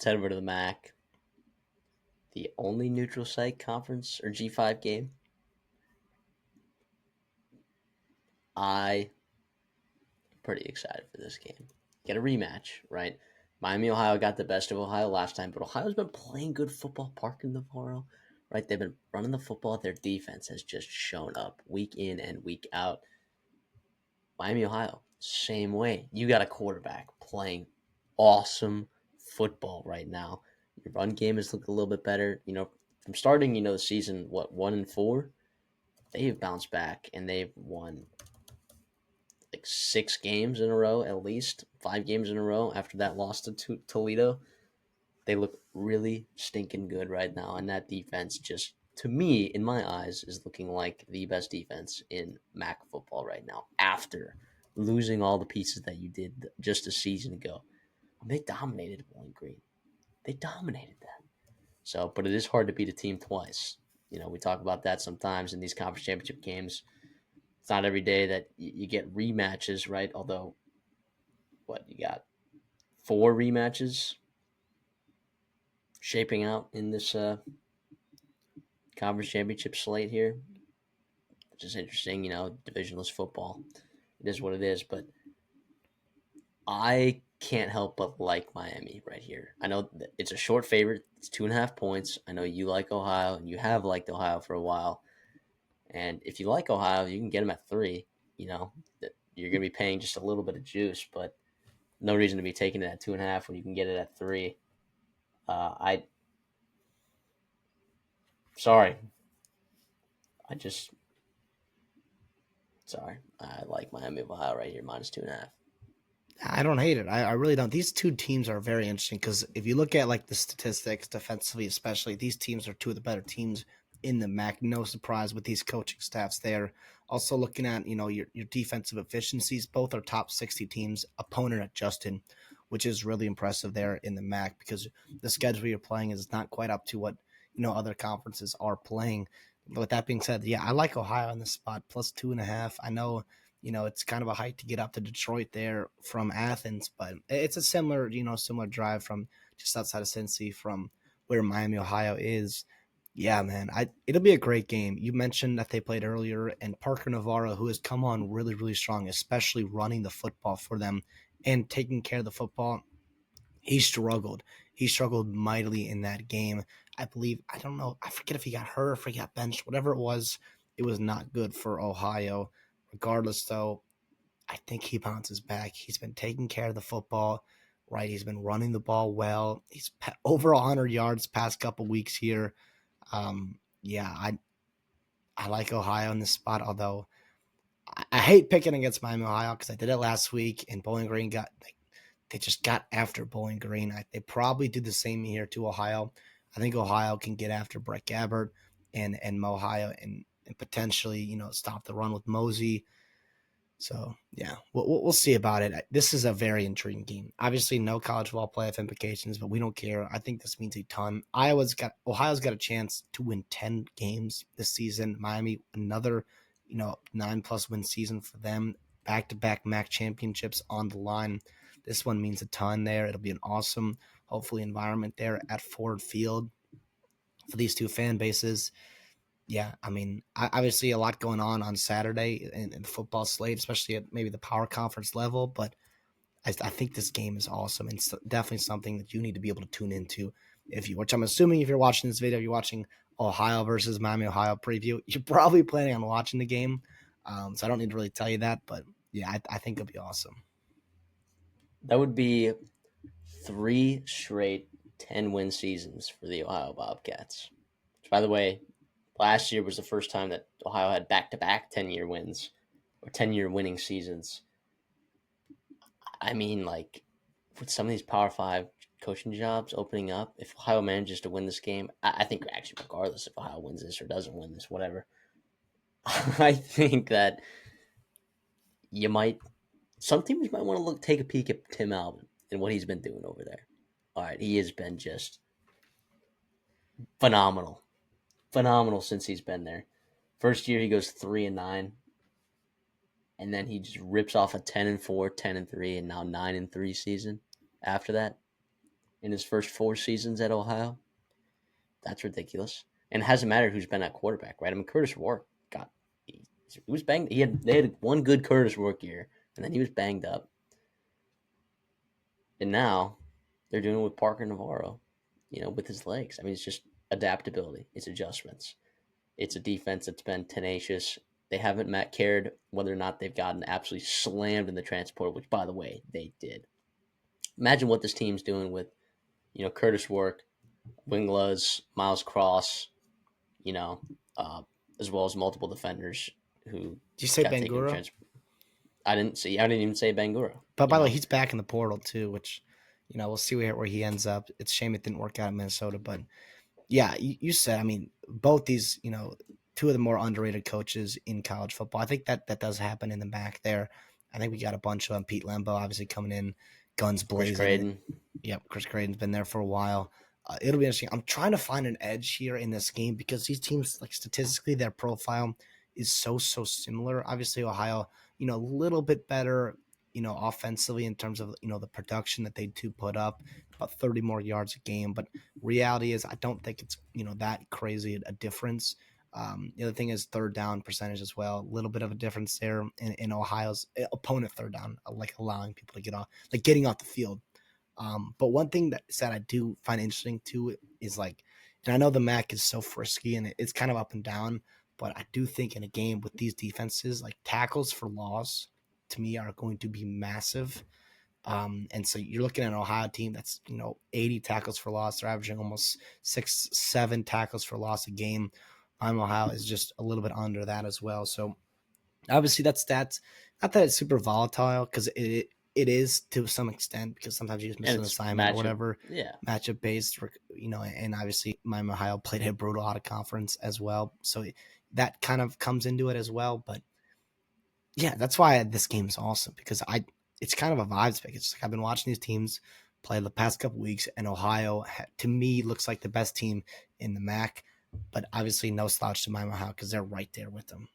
Let's head over to the MAC. The only neutral site conference or G5 game. I am pretty excited for this game. Get a rematch, right? Miami, Ohio got the best of Ohio last time, but Ohio's been playing good football. Park in Navarro, right? They've been running the football. Their defense has just shown up week in and week out. Miami, Ohio, same way. You got a quarterback playing awesome football right now. Your run game is looking a little bit better. From starting, the season, 1-4, they've bounced back and they've won like 6 games in a row, at least 5 games in a row after that loss to Toledo. They look really stinking good right now, and that defense just, to me, in my eyes, is looking like the best defense in MAC football right now. After losing all the pieces that you did just a season ago, they dominated Bowling Green. They dominated that. So, but it is hard to beat a team twice. We talk about that sometimes in these conference championship games. It's not every day that you get rematches, right? Although, what you got 4 rematches shaping out in this conference championship slate here, which is interesting. Divisionless football. It is what it is, but I can't help but like Miami right here. I know that it's a short favorite. It's 2.5 points. I know you like Ohio, and you have liked Ohio for a while. And if you like Ohio, you can get them at 3. You're going to be paying just a little bit of juice, but no reason to be taking it at 2.5 when you can get it at 3. I sorry, I just sorry. I like Miami of Ohio right here, -2.5. I don't hate it. I really don't. These two teams are very interesting because if you look at like the statistics defensively, especially, these teams are two of the better teams in the MAC. No surprise with these coaching staffs there. Also looking at your defensive efficiencies, both are top 60 teams opponent adjusted, which is really impressive there in the MAC because the schedule you're playing is not quite up to what other conferences are playing. But with that being said, yeah, I like Ohio in this spot +2.5. I know it's kind of a hike to get up to Detroit there from Athens, but it's a similar drive from just outside of Cincy from where Miami, Ohio is. Yeah, man, it'll be a great game. You mentioned that they played earlier, and Parker Navarro, who has come on really, really strong, especially running the football for them and taking care of the football. He struggled. He struggled mightily in that game. I believe, I don't know, I forget if he got hurt or if he got benched, whatever it was not good for Ohio. Regardless, though, I think he bounces back. He's been taking care of the football, right? He's been running the ball well. He's over 100 yards past couple weeks here. Yeah, I like Ohio in this spot, although I hate picking against Miami, Ohio, because I did it last week, and Bowling Green they just got after Bowling Green. They probably do the same here to Ohio. I think Ohio can get after Brett Gabbert and Ohio and potentially stop the run with Mosey. So yeah, we'll see about it. This is a very intriguing game. Obviously, no college football playoff implications, but we don't care. I think this means a ton. Ohio's got a chance to win 10 games this season. Miami, another 9+ win season for them. Back to back MAC championships on the line. This one means a ton there. It'll be an awesome, hopefully, environment there at Ford Field for these two fan bases. Yeah, I mean, obviously a lot going on Saturday in the football slate, especially at maybe the power conference level. But I think this game is awesome and it's definitely something that you need to be able to tune into. Which I'm assuming if you're watching this video, you're watching Ohio versus Miami, Ohio preview. You're probably planning on watching the game, so I don't need to really tell you that. But yeah, I think it'll be awesome. That would be 3 straight 10-win seasons for the Ohio Bobcats. Which, by the way, last year was the first time that Ohio had back-to-back 10-year wins or 10-year winning seasons. I mean, like, with some of these Power 5 coaching jobs opening up, if Ohio manages to win this game, I think actually regardless if Ohio wins this or doesn't win this, whatever, I think that you might some teams might want to take a peek at Tim Alvin and what he's been doing over there. All right, he has been just phenomenal, phenomenal since he's been there. First year he goes 3-9, and then he just rips off a 10-4, 10-3, and now 9-3 season. After that, in his first 4 seasons at Ohio. That's ridiculous. And it hasn't mattered who's been at quarterback, right? I mean, Curtis Rourke got he was banged. They had one good Curtis Rourke year, and then he was banged up. And now they're doing it with Parker Navarro, with his legs. I mean, it's just adaptability. It's adjustments. It's a defense that's been tenacious. They haven't cared whether or not they've gotten absolutely slammed in the transport, which, by the way, they did. Imagine what this team's doing with, Curtis Rourke, Wingless, Miles Cross, you know, uh, as well as multiple defenders who Did you say got taken in Bangura? transport. I didn't see. I didn't even say Bangura. But You by the way, know, he's back in the portal too, which we'll see where he ends up. It's a shame it didn't work out in Minnesota, but yeah, you said. I mean, both these, two of the more underrated coaches in college football. I think that does happen in the back there. I think we got a bunch of them. Pete Lembo obviously coming in, guns Chris blazing. Creighton. Yep, Chris Creighton's been there for a while. It'll be interesting. I'm trying to find an edge here in this game because these teams, like statistically, their profile is so similar. Obviously, Ohio, a little bit better, offensively in terms of the production that they do put up, about 30 more yards a game. But reality is, I don't think it's that crazy a difference. The other thing is third down percentage as well. A little bit of a difference there in Ohio's opponent third down, like allowing people to get off, like getting off the field. But one thing that I do find interesting too is like, and I know the MAC is so frisky and it's kind of up and down, but I do think in a game with these defenses, like tackles for loss to me are going to be massive. And so you're looking at an Ohio team that's 80 tackles for loss. They're averaging almost 6-7 tackles for loss a game. Ohio is just a little bit under that as well. So obviously that's not that it's super volatile because it is to some extent because sometimes you just miss And an it's assignment or matchup. whatever, Yeah. matchup based, and obviously Miami Ohio played a brutal out of conference as well, so that kind of comes into it as well. But yeah, that's why this game is awesome because it's kind of a vibes pick. It's like I've been watching these teams play the past couple weeks, and Ohio to me looks like the best team in the MAC, but obviously no slouch to Miami Ohio because they're right there with them.